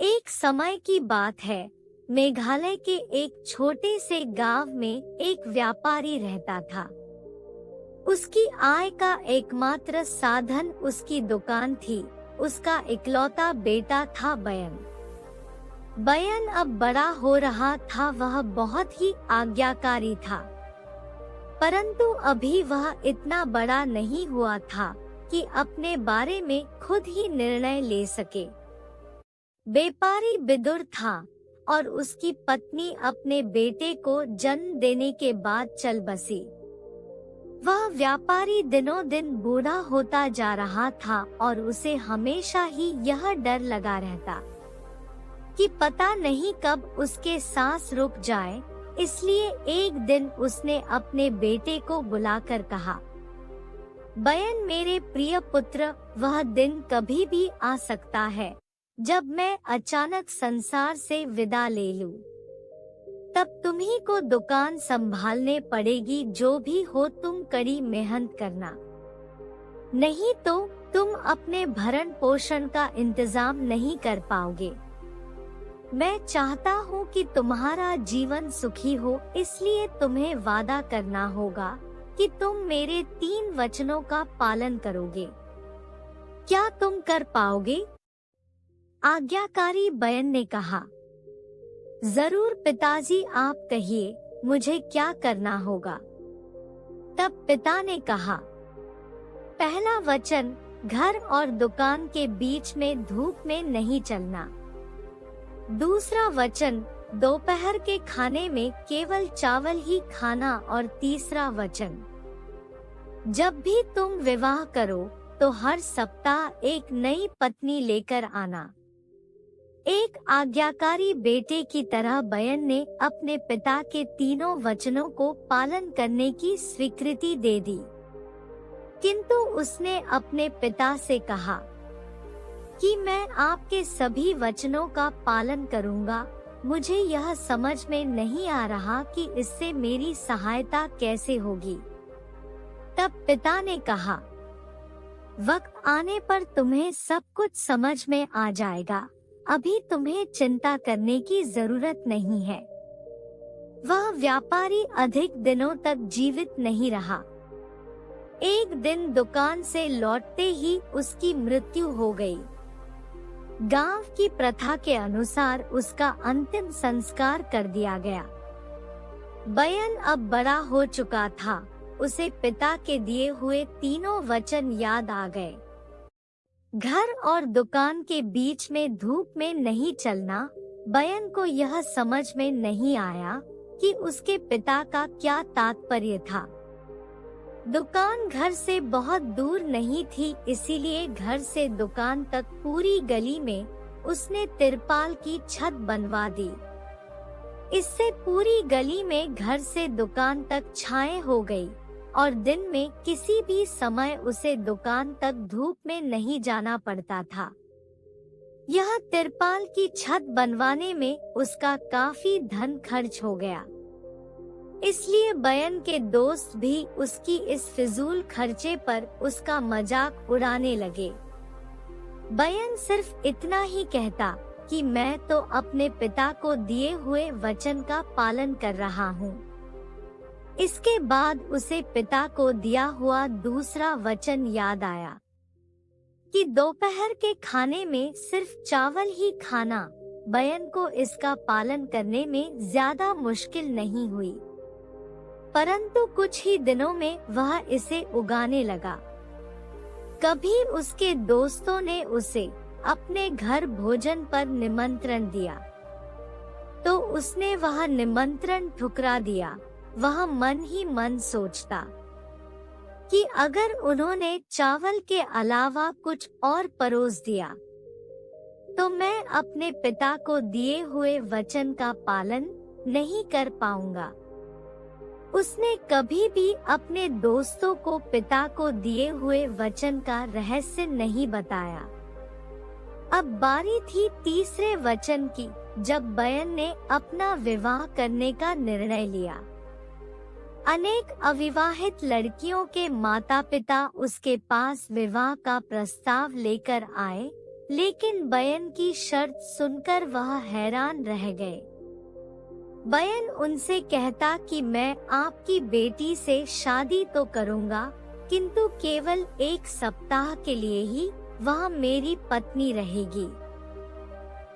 एक समय की बात है। मेघालय के एक छोटे से गांव में एक व्यापारी रहता था। उसकी आय का एकमात्र साधन उसकी दुकान थी। उसका इकलौता बेटा था बयन। बयन अब बड़ा हो रहा था। वह बहुत ही आज्ञाकारी था, परंतु अभी वह इतना बड़ा नहीं हुआ था कि अपने बारे में खुद ही निर्णय ले सके। व्यापारी विदुर था और उसकी पत्नी अपने बेटे को जन्म देने के बाद चल बसी। वह व्यापारी दिनों दिन बूढ़ा होता जा रहा था और उसे हमेशा ही यह डर लगा रहता कि पता नहीं कब उसके सांस रुक जाए। इसलिए एक दिन उसने अपने बेटे को बुलाकर कहा, बयन मेरे प्रिय पुत्र, वह दिन कभी भी आ सकता है जब मैं अचानक संसार से विदा ले लूं। तब तुम्ही को दुकान संभालने पड़ेगी। जो भी हो तुम कड़ी मेहनत करना, नहीं तो तुम अपने भरण पोषण का इंतजाम नहीं कर पाओगे। मैं चाहता हूँ कि तुम्हारा जीवन सुखी हो, इसलिए तुम्हें वादा करना होगा कि तुम मेरे 3 वचनों का पालन करोगे। क्या तुम कर पाओगे? आज्ञाकारी बयन ने कहा, जरूर पिताजी, आप कहिए मुझे क्या करना होगा। तब पिता ने कहा, पहला वचन, घर और दुकान के बीच में धूप में नहीं चलना। दूसरा वचन, दोपहर के खाने में केवल चावल ही खाना। और तीसरा वचन, जब भी तुम विवाह करो तो हर सप्ताह एक नई पत्नी लेकर आना। एक आज्ञाकारी बेटे की तरह बयन ने अपने पिता के तीनों वचनों को पालन करने की स्वीकृति दे दी। किंतु उसने अपने पिता से कहा कि मैं आपके सभी वचनों का पालन करूंगा। मुझे यह समझ में नहीं आ रहा कि इससे मेरी सहायता कैसे होगी। तब पिता ने कहा, वक्त आने पर तुम्हें सब कुछ समझ में आ जाएगा। अभी तुम्हें चिंता करने की जरूरत नहीं है। वह व्यापारी अधिक दिनों तक जीवित नहीं रहा। एक दिन दुकान से लौटते ही उसकी मृत्यु हो गई। गांव की प्रथा के अनुसार उसका अंतिम संस्कार कर दिया गया। बयन अब बड़ा हो चुका था। उसे पिता के दिए हुए तीनों वचन याद आ गए। घर और दुकान के बीच में धूप में नहीं चलना। बयन को यह समझ में नहीं आया कि उसके पिता का क्या तात्पर्य था। दुकान घर से बहुत दूर नहीं थी, इसीलिए घर से दुकान तक पूरी गली में उसने तिरपाल की छत बनवा दी। इससे पूरी गली में घर से दुकान तक छाएं हो गई और दिन में किसी भी समय उसे दुकान तक धूप में नहीं जाना पड़ता था। यह तिरपाल की छत बनवाने में उसका काफी धन खर्च हो गया। इसलिए बयन के दोस्त भी उसकी इस फिजूल खर्चे पर उसका मजाक उड़ाने लगे। बयन सिर्फ इतना ही कहता कि मैं तो अपने पिता को दिए हुए वचन का पालन कर रहा हूँ। इसके बाद उसे पिता को दिया हुआ दूसरा वचन याद आया कि दोपहर के खाने में सिर्फ चावल ही खाना। बयन को इसका पालन करने में ज्यादा मुश्किल नहीं हुई, परंतु कुछ ही दिनों में वह इसे उगाने लगा। कभी उसके दोस्तों ने उसे अपने घर भोजन पर निमंत्रण दिया तो उसने वह निमंत्रण ठुकरा दिया। वह मन ही मन सोचता कि अगर उन्होंने चावल के अलावा कुछ और परोस दिया तो मैं अपने पिता को दिए हुए वचन का पालन नहीं कर पाऊंगा। उसने कभी भी अपने दोस्तों को पिता को दिए हुए वचन का रहस्य नहीं बताया। अब बारी थी तीसरे वचन की, जब बयन ने अपना विवाह करने का निर्णय लिया। अनेक अविवाहित लड़कियों के माता पिता उसके पास विवाह का प्रस्ताव लेकर आए, लेकिन बयन की शर्त सुनकर वह हैरान रह गए। बयन उनसे कहता कि मैं आपकी बेटी से शादी तो करूंगा, किंतु केवल 1 सप्ताह के लिए ही वह मेरी पत्नी रहेगी।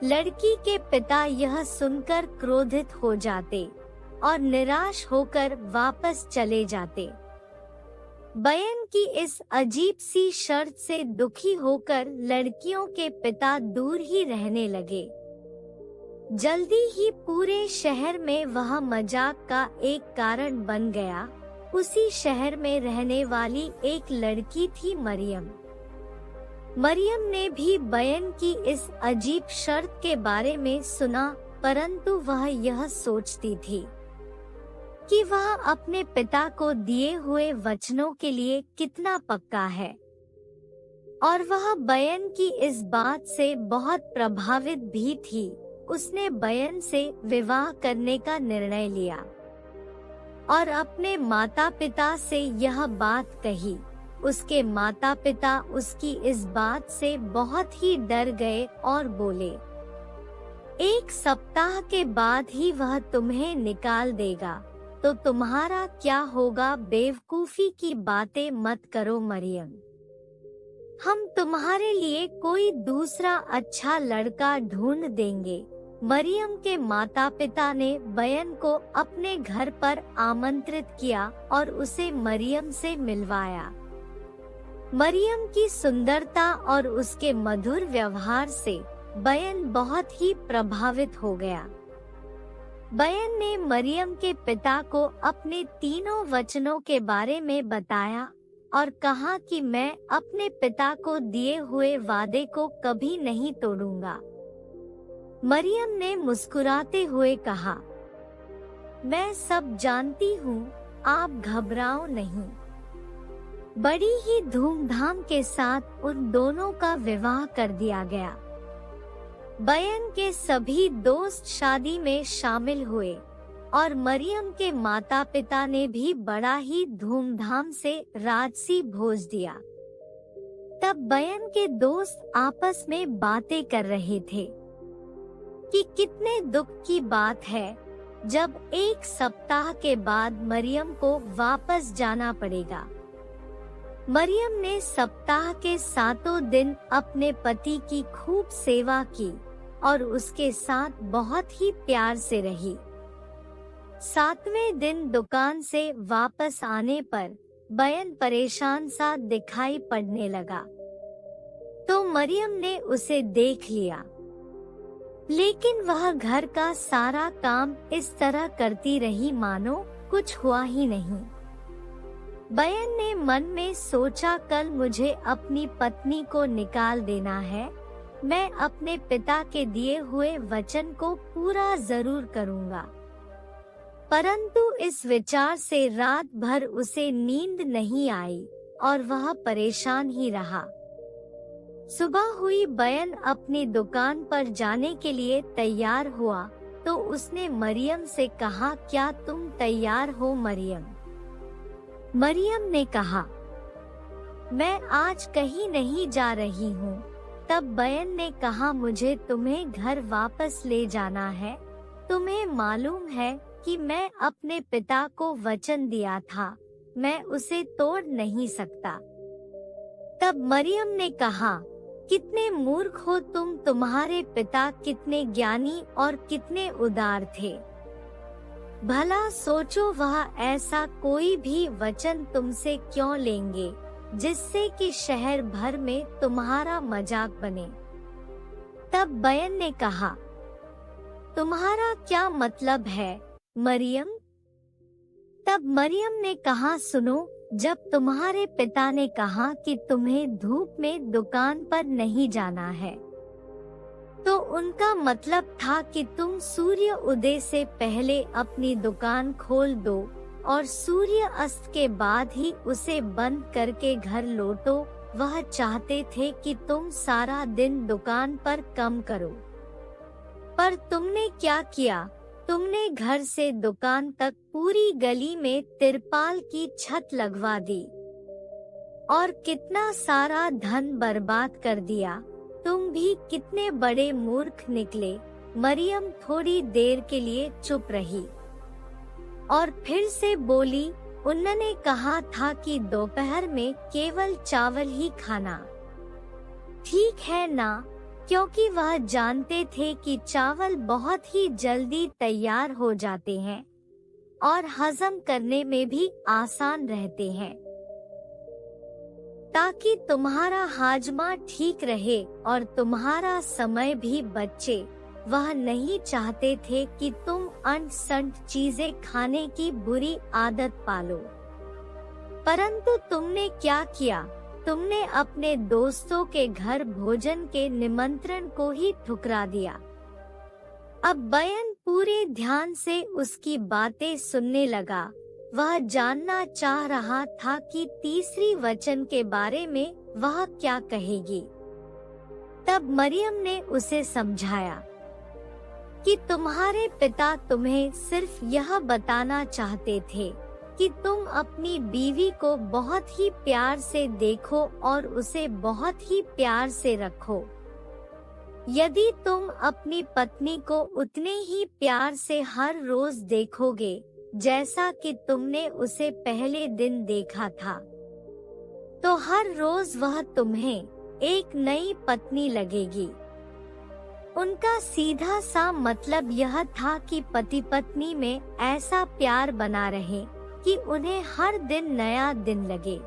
लड़की के पिता यह सुनकर क्रोधित हो जाते और निराश होकर वापस चले जाते। बयन की इस अजीब सी शर्त से दुखी होकर लड़कियों के पिता दूर ही रहने लगे। जल्दी ही पूरे शहर में वह मजाक का एक कारण बन गया। उसी शहर में रहने वाली एक लड़की थी मरियम। मरियम ने भी बयन की इस अजीब शर्त के बारे में सुना, परंतु वह यह सोचती थी कि वह अपने पिता को दिए हुए वचनों के लिए कितना पक्का है, और वह बयन की इस बात से बहुत प्रभावित भी थी। उसने बयन से विवाह करने का निर्णय लिया और अपने माता पिता से यह बात कही। उसके माता पिता उसकी इस बात से बहुत ही डर गए और बोले, 1 सप्ताह के बाद ही वह तुम्हें निकाल देगा, तो तुम्हारा क्या होगा? बेवकूफी की बातें मत करो मरियम, हम तुम्हारे लिए कोई दूसरा अच्छा लड़का ढूंढ देंगे। मरियम के माता पिता ने बयन को अपने घर पर आमंत्रित किया और उसे मरियम से मिलवाया। मरियम की सुंदरता और उसके मधुर व्यवहार से बयन बहुत ही प्रभावित हो गया। बयन ने मरियम के पिता को अपने तीनों वचनों के बारे में बताया और कहा कि मैं अपने पिता को दिए हुए वादे को कभी नहीं तोड़ूंगा। मरियम ने मुस्कुराते हुए कहा, मैं सब जानती हूँ, आप घबराओ नहीं। बड़ी ही धूमधाम के साथ उन दोनों का विवाह कर दिया गया। बयन के सभी दोस्त शादी में शामिल हुए और मरियम के माता पिता ने भी बड़ा ही धूमधाम से राजसी भोज दिया। तब बयन के दोस्त आपस में बातें कर रहे थे कि कितने दुख की बात है जब 1 सप्ताह के बाद मरियम को वापस जाना पड़ेगा। मरियम ने सप्ताह के 7 दिन अपने पति की खूब सेवा की और उसके साथ बहुत ही प्यार से रही। 7वें दिन दुकान से वापस आने पर बयन परेशान सा दिखाई पड़ने लगा, तो मरियम ने उसे देख लिया, लेकिन वह घर का सारा काम इस तरह करती रही मानो कुछ हुआ ही नहीं। बयन ने मन में सोचा, कल मुझे अपनी पत्नी को निकाल देना है, मैं अपने पिता के दिए हुए वचन को पूरा जरूर करूंगा। परंतु इस विचार से रात भर उसे नींद नहीं आई और वह परेशान ही रहा। सुबह हुई, बयन अपनी दुकान पर जाने के लिए तैयार हुआ तो उसने मरियम से कहा, क्या तुम तैयार हो मरियम? मरियम ने कहा, मैं आज कहीं नहीं जा रही हूँ। तब बयन ने कहा, मुझे तुम्हें घर वापस ले जाना है। तुम्हें मालूम है कि मैं अपने पिता को वचन दिया था, मैं उसे तोड़ नहीं सकता। तब मरियम ने कहा, कितने मूर्ख हो तुम, तुम्हारे पिता कितने ज्ञानी और कितने उदार थे। भला सोचो, वह ऐसा कोई भी वचन तुमसे क्यों लेंगे जिससे कि शहर भर में तुम्हारा मजाक बने। तब बयन ने कहा, तुम्हारा क्या मतलब है मरियम? तब मरियम ने कहा, सुनो, जब तुम्हारे पिता ने कहा कि तुम्हें धूप में दुकान पर नहीं जाना है, तो उनका मतलब था कि तुम सूर्य उदय से पहले अपनी दुकान खोल दो और सूर्य अस्त के बाद ही उसे बंद करके घर लौटो। वह चाहते थे कि तुम सारा दिन दुकान पर कम करो, पर तुमने क्या किया? तुमने घर से दुकान तक पूरी गली में तिरपाल की छत लगवा दी और कितना सारा धन बर्बाद कर दिया। तुम भी कितने बड़े मूर्ख निकले। मरियम थोड़ी देर के लिए चुप रही और फिर से बोली, उन्होंने कहा था कि दोपहर में केवल चावल ही खाना। ठीक है ना, क्योंकि वह जानते थे कि चावल बहुत ही जल्दी तैयार हो जाते हैं और हजम करने में भी आसान रहते हैं। ताकि तुम्हारा हाजमा ठीक रहे और तुम्हारा समय भी बचे, वह नहीं चाहते थे कि तुम अनसंट चीजें खाने की बुरी आदत पालो। परंतु तुमने क्या किया? तुमने अपने दोस्तों के घर भोजन के निमंत्रण को ही ठुकरा दिया। अब बयन पूरे ध्यान से उसकी बातें सुनने लगा। वह जानना चाह रहा था कि तीसरी वचन के बारे में वह क्या कहेगी। तब मरियम ने उसे समझाया कि तुम्हारे पिता तुम्हें सिर्फ यह बताना चाहते थे कि तुम अपनी बीवी को बहुत ही प्यार से देखो और उसे बहुत ही प्यार से रखो। यदि तुम अपनी पत्नी को उतने ही प्यार से हर रोज देखोगे जैसा कि तुमने उसे पहले दिन देखा था, तो हर रोज वह तुम्हें एक नई पत्नी लगेगी। उनका सीधा सा मतलब यह था कि पति पत्नी में ऐसा प्यार बना रहे कि उन्हें हर दिन नया दिन लगे।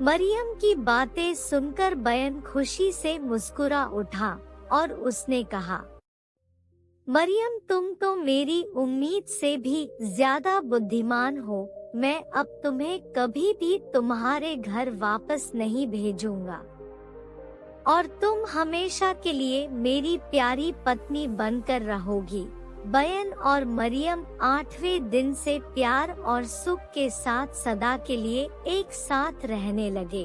मरियम की बातें सुनकर बयन खुशी से मुस्कुरा उठा और उसने कहा, मरियम, तुम तो मेरी उम्मीद से भी ज्यादा बुद्धिमान हो। मैं अब तुम्हें कभी भी तुम्हारे घर वापस नहीं भेजूंगा और तुम हमेशा के लिए मेरी प्यारी पत्नी बनकर रहोगी। बयन और मरियम 8वें दिन से प्यार और सुख के साथ सदा के लिए एक साथ रहने लगे।